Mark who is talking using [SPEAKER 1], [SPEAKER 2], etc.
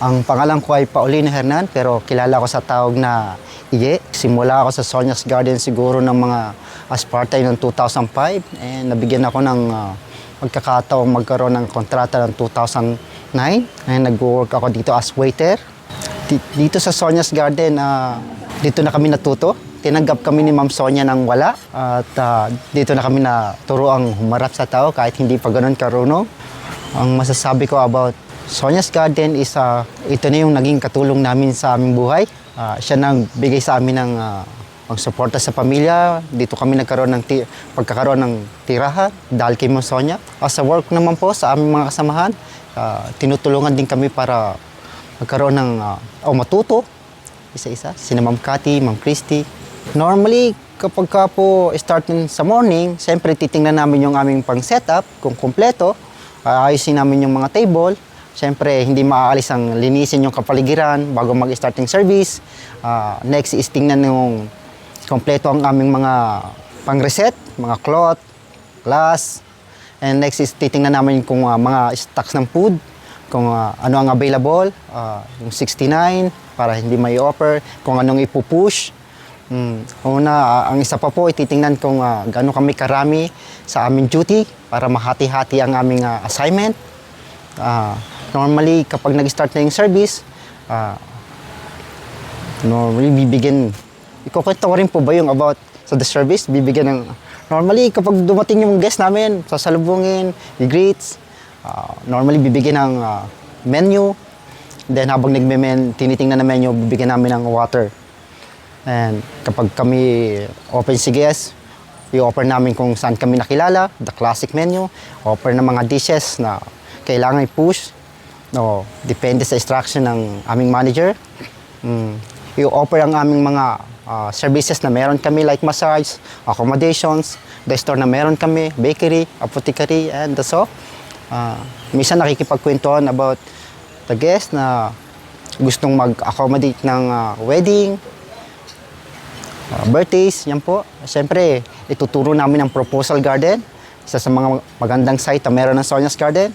[SPEAKER 1] Ang pangalan ko ay Paulino Hernan pero kilala ko sa tawag na Iye. Simula ako sa Sonia's Garden siguro ng mga as part-time ng 2005 and nabigyan ako ng magkakataong magkaroon ng kontrata ng 2009 and nag-work ako dito as waiter. Dito sa Sonia's Garden, dito na kami natuto. Tinanggap kami ni Ma'am Sonia ng wala at dito na kami naturo ang humarap sa tao kahit hindi pa ganun karunong. Ang masasabi ko about Sonia's Garden is ito na yung naging katulong namin sa aming buhay. Siya nang bigay sa amin ng pangsuporta sa pamilya. Dito kami nagkaroon ng pagkakaroon ng tirahan dahil kay Ma'am Sonia. Sa work naman po sa aming mga kasamahan, tinutulungan din kami para magkaroon ng matuto isa-isa. Sina Ma'am Cathy, Ma'am Christy. Normally, kapag ka po start sa morning, siyempre titingnan namin yung aming pang-setup kung kumpleto. Ayusin namin yung mga table. Siyempre, hindi maaalis ang linisin yung kapaligiran bago mag-starting service. Next is tingnan yung kompleto ang aming mga pang-reset, mga cloth, glass. And next is titingnan namin kung mga stocks ng food, kung ano ang available, yung 69 para hindi may offer, kung anong ipupush. Una, ang isa pa po, ititingnan kung gaano kami karami sa aming duty para mahati-hati ang aming assignment. Normally, kapag nag-start na yung service, normally bibigyan, ikukwento ko rin po ba yung about sa the service, bibigyan ng, normally kapag dumating yung guest namin, sasalubungin, i-greets, normally bibigyan ng menu, then habang tinitingnan na menu, bibigyan namin ng water. And kapag kami open si guest, i-offer namin kung saan kami nakilala, the classic menu, offer ng mga dishes na kailangan i-push, depende sa instruction ng aming manager. I-offer ang aming mga services na meron kami like massage, accommodations, the store na meron kami, bakery, apothecary, and the so. Minsan nakikipagkwentuhan about the guest na gustong mag-accommodate ng wedding, birthdays, yan po. Siyempre, ituturo namin ang proposal garden, isa sa mga magandang site na meron ng Sonia's Garden.